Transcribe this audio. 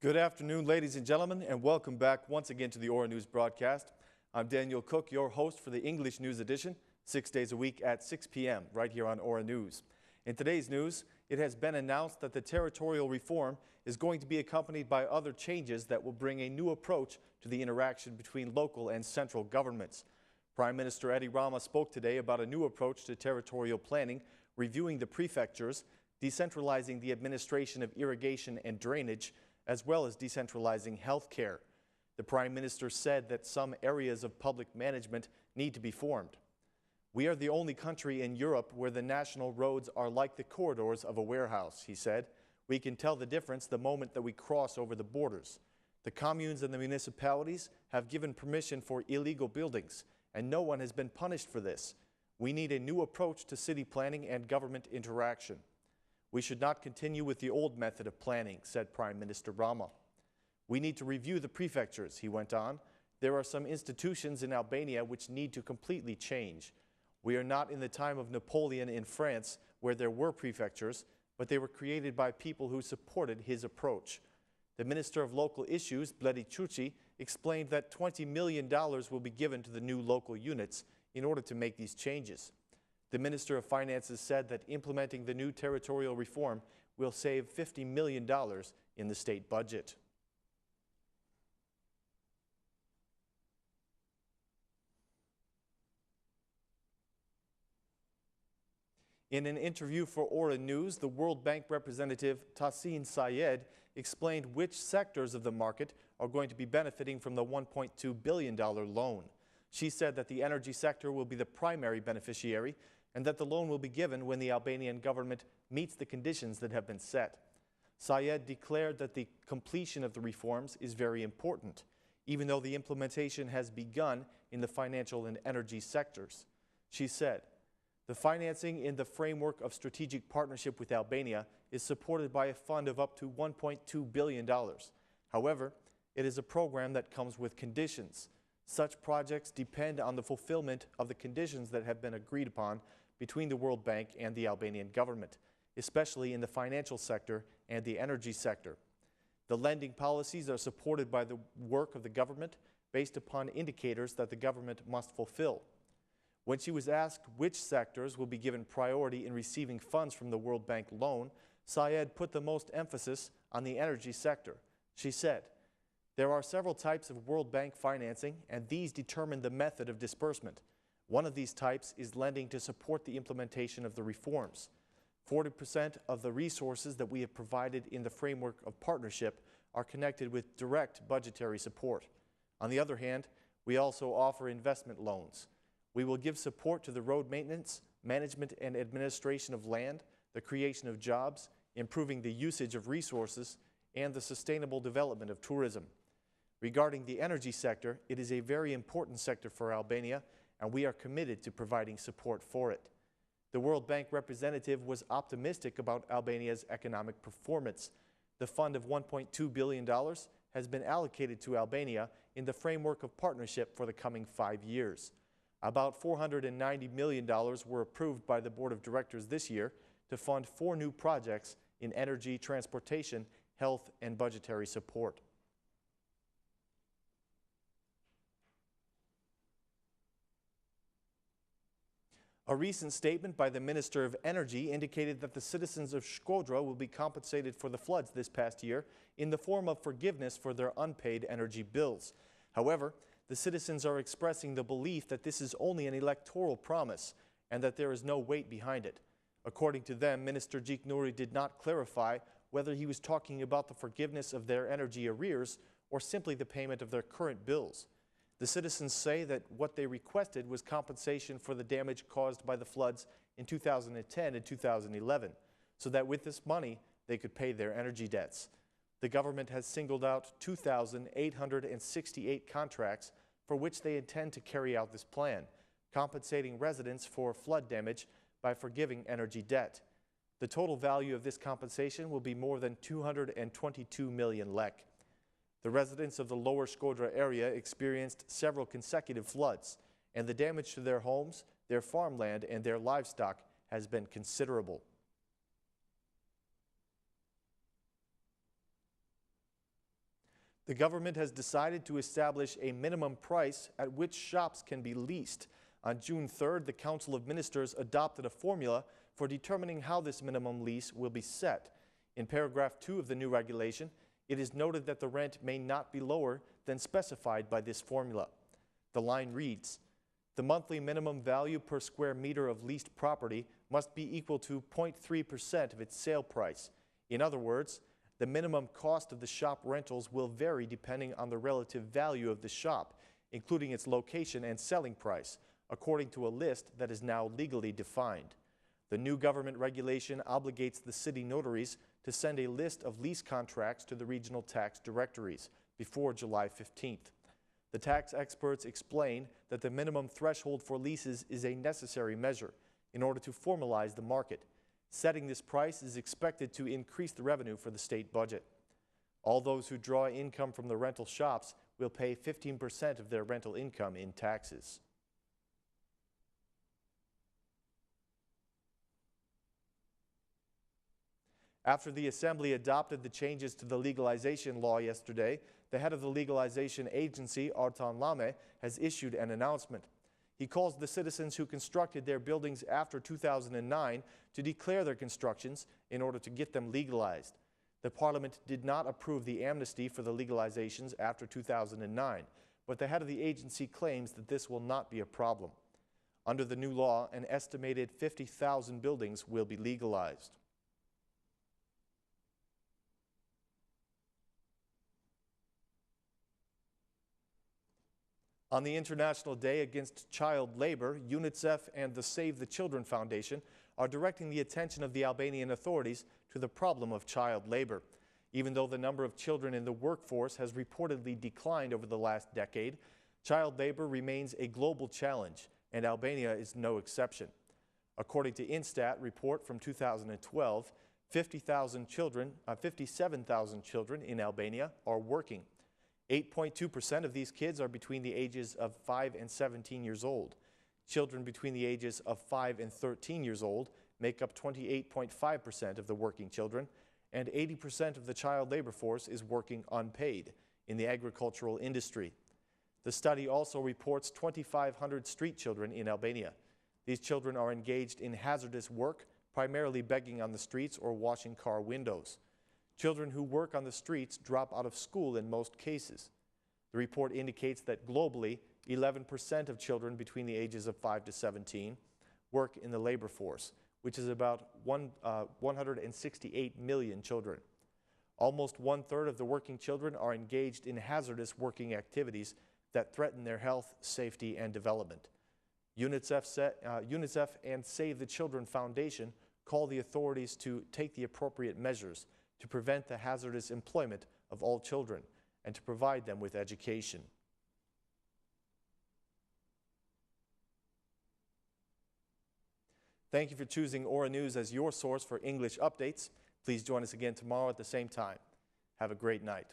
Good afternoon, ladies and gentlemen, and welcome back once again to the Aura News broadcast. I'm Daniel Cook, your host for the English News Edition, 6 days a week at 6 p.m. right here on Aura News. In today's news, it has been announced that the territorial reform is going to be accompanied by other changes that will bring a new approach to the interaction between local and central governments. Prime Minister Rama spoke today about a new approach to territorial planning, reviewing the prefectures, decentralizing the administration of irrigation and drainage, as well as decentralizing health care. The Prime Minister said that some areas of public management need to be formed. We are the only country in Europe where the national roads are like the corridors of a warehouse, he said. We can tell the difference the moment that we cross over the borders. The communes and the municipalities have given permission for illegal buildings, and no one has been punished for this. We need a new approach to city planning and government interaction. We should not continue with the old method of planning, said Prime Minister Rama. We need to review the prefectures, he went on. There are some institutions in Albania which need to completely change. We are not in the time of Napoleon in France, where there were prefectures, but they were created by people who supported his approach. The Minister of Local Issues, Bledi Chuchi, explained that $20 million will be given to the new local units in order to make these changes. The Minister of Finances said that implementing the new territorial reform will save $50 million in the state budget. In an interview for Aura News, the World Bank representative Tahsin Sayed explained which sectors of the market are going to be benefiting from the $1.2 billion loan. She said that the energy sector will be the primary beneficiary and that the loan will be given when the Albanian government meets the conditions that have been set. Sayed declared that the completion of the reforms is very important, even though the implementation has begun in the financial and energy sectors. She said, "The financing in the framework of strategic partnership with Albania is supported by a fund of up to $1.2 billion. However, it is a program that comes with conditions. Such projects depend on the fulfillment of the conditions that have been agreed upon between the World Bank and the Albanian government, especially in the financial sector and the energy sector. The lending policies are supported by the work of the government based upon indicators that the government must fulfill." When she was asked which sectors will be given priority in receiving funds from the World Bank loan, Sayed put the most emphasis on the energy sector. She said, "There are several types of World Bank financing, and these determine the method of disbursement. One of these types is lending to support the implementation of the reforms. 40% of the resources that we have provided in the framework of partnership are connected with direct budgetary support. On the other hand, we also offer investment loans. We will give support to the road maintenance, management and administration of land, the creation of jobs, improving the usage of resources, and the sustainable development of tourism. Regarding the energy sector, it is a very important sector for Albania, and we are committed to providing support for it." The World Bank representative was optimistic about Albania's economic performance. The fund of $1.2 billion has been allocated to Albania in the framework of partnership for the coming 5 years. About $490 million were approved by the Board of Directors this year to fund 4 new projects in energy, transportation, health, and budgetary support. A recent statement by the Minister of Energy indicated that the citizens of Shkodra will be compensated for the floods this past year in the form of forgiveness for their unpaid energy bills. However, the citizens are expressing the belief that this is only an electoral promise and that there is no weight behind it. According to them, Minister Gjiknuri did not clarify whether he was talking about the forgiveness of their energy arrears or simply the payment of their current bills. The citizens say that what they requested was compensation for the damage caused by the floods in 2010 and 2011, so that with this money they could pay their energy debts. The government has singled out 2,868 contracts for which they intend to carry out this plan, compensating residents for flood damage by forgiving energy debt. The total value of this compensation will be more than 222 million lek. The residents of the lower Shkodra area experienced several consecutive floods, and the damage to their homes, their farmland, and their livestock has been considerable. The government has decided to establish a minimum price at which shops can be leased. On June 3rd, the Council of Ministers adopted a formula for determining how this minimum lease will be set. In paragraph 2 of the new regulation, it is noted that the rent may not be lower than specified by this formula. The line reads, "The monthly minimum value per square meter of leased property must be equal to 0.3% of its sale price. In other words, the minimum cost of the shop rentals will vary depending on the relative value of the shop, including its location and selling price, according to a list that is now legally defined." The new government regulation obligates the city notaries to send a list of lease contracts to the regional tax directories before July 15th. The tax experts explain that the minimum threshold for leases is a necessary measure in order to formalize the market. Setting this price is expected to increase the revenue for the state budget. All those who draw income from the rental shops will pay 15% of their rental income in taxes. After the Assembly adopted the changes to the legalization law yesterday, the head of the legalization agency, Rama, has issued an announcement. He calls the citizens who constructed their buildings after 2009 to declare their constructions in order to get them legalized. The Parliament did not approve the amnesty for the legalizations after 2009, but the head of the agency claims that this will not be a problem. Under the new law, an estimated 50,000 buildings will be legalized. On the International Day Against Child Labor, UNICEF and the Save the Children Foundation are directing the attention of the Albanian authorities to the problem of child labor. Even though the number of children in the workforce has reportedly declined over the last decade, child labor remains a global challenge, and Albania is no exception. According to INSTAT report from 2012, 57,000 children in Albania are working. 8.2% of these kids are between the ages of 5 and 17 years old. Children between the ages of 5 and 13 years old make up 28.5% of the working children, and 80% of the child labor force is working unpaid in the agricultural industry. The study also reports 2,500 street children in Albania. These children are engaged in hazardous work, primarily begging on the streets or washing car windows. Children who work on the streets drop out of school in most cases. The report indicates that globally, 11% of children between the ages of 5 to 17 work in the labor force, which is about 168 million children. Almost one-third of the working children are engaged in hazardous working activities that threaten their health, safety, and development. UNICEF and Save the Children Foundation call the authorities to take the appropriate measures to prevent the hazardous employment of all children and to provide them with education. Thank you for choosing Aura News as your source for English updates. Please join us again tomorrow at the same time. Have a great night.